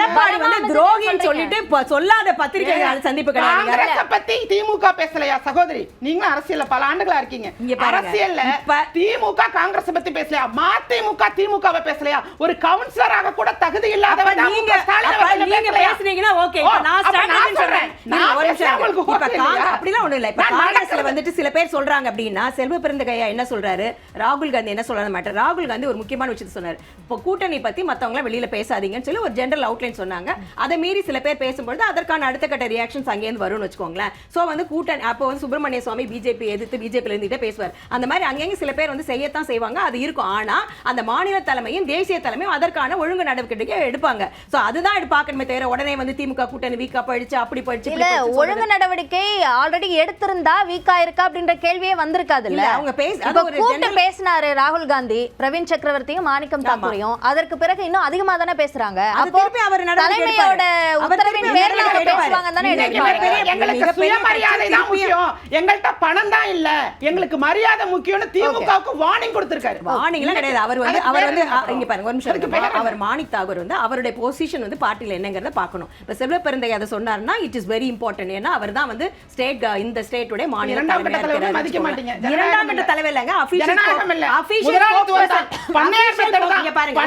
எடப்பாடி வந்து துரோகின்னு சொல்லிட்டு சொல்லாத பத்திரிகையாளர் சந்திப்பு கிடையாது. காங்கிரஸ் பத்தி திமுக பேசலையா சகோதரி? நீங்க அரசியல்ல பல ஆண்டுகளா இருக்கீங்க. அரசியல்ல திமுக காங்கிரஸ் பத்தி பேசலையா? மதிமுக திமுகவை பேசலையா? ஒரு கவுன்சிலராக கூட தகுதி இல்லாதவன் நீங்க பேசுனீங்கன்னா ஓகே. நான் ஸ்ட்ராட்டஜி சொல்றேன். அப்படிலாம் ஒண்ணும் இல்ல. இப்ப காங்கிரஸ்ல வந்துட்டு சில பேர் சொல்றாங்க அப்படின்னா செல்வ பெருந்தகையா என்ன சொல்றாரு, ராகுல் காந்தி என்ன சொல்றாரு மாட்டார். ராகுல் காந்தி ஒரு முக்கியமான விஷயத்தை சொன்னாரு. இப்போ கூட்டணி பத்தி மத்தவங்க வெளியில பேசாதீங்கன்னு சொல்லி ஒரு ஜெனரல் அவுட்லைன் சொன்னாங்க. அதை மீறி சில பேர் பேசும்போது அதற்கான அடுத்த கட்ட ரியாக்ஷன்ஸ் அங்கேருந்து வரும்னு வச்சுக்கோங்களேன். சோ வந்து கூட்டணி அப்போ வந்து சுப்பிரமணிய சுவாமி பிஜேபி எதிர்த்து பிஜேபியில இருந்துட்டே பேசுவார். அந்த மாதிரி அங்கங்க சில பேர் வந்து செய்யத்தான் செய்வாங்க. அது இருக்கும். ஆனா அந்த மாநில தலைமையும் தேசிய தலைமையும் அதற்கான ஒழுங்கு நடவடிக்கை எடுப்பாங்க. சோ அதுதான் பார்க்கணுமே தவிர உடனே வந்து திமுக கூட்டணி வீக்கா போயிடுச்சு அப்படி போயிடுச்சு. இல்ல ஒழுங்கு நடவடிக்கை ஆல்ரெடி எடுத்திருந்தா வீக்கா இருக்கா அப்படின்ற கேள்வியே வந்திருக்காது. இல்ல அவங்க பேசினாரு ராகுல் காந்தி பிரவீன் சக்கரவர்த்தியும் மாணிக்கம் தாக்கூரையும். அதற்கு பிறகு இன்னும் அதிகமா தானே பேசுறாங்க. அப்போ தலைமையோட உத்தரவின் பேர்ல பேசுவாங்க தானே. எங்களுக்கு சுயமரியாதை தான் முக்கியம், எங்கள்ட்ட பணம் தான் இல்ல, எங்களுக்கு மரியாதை முக்கியம்னு திமுகவுக்கு வார்னிங் கொடுத்திருக்காரு. வார்னிங்லாம் கிடையாது. அவர் வந்து இங்க பாருங்க ஒரு நிமிஷம். அவர் மாணிக் தாகூர் வந்து அவருடைய பொசிஷன் வந்து பார்ட்டில என்னங்கறத பார்க்கணும். இப்ப செல்வ பெருந்தகை அதை சொன்னாருன்னா இட் இஸ் வெரி இம்பார்ட்டன்ட். ஏன்னா அவர் தான் வந்து ஸ்டேட் இந்த ஸ்டேட்டோட மாநில தலைவர். இரண்டாம் கட்ட தலைவர் இல்லங்க, அபிஷியல் பாருங்க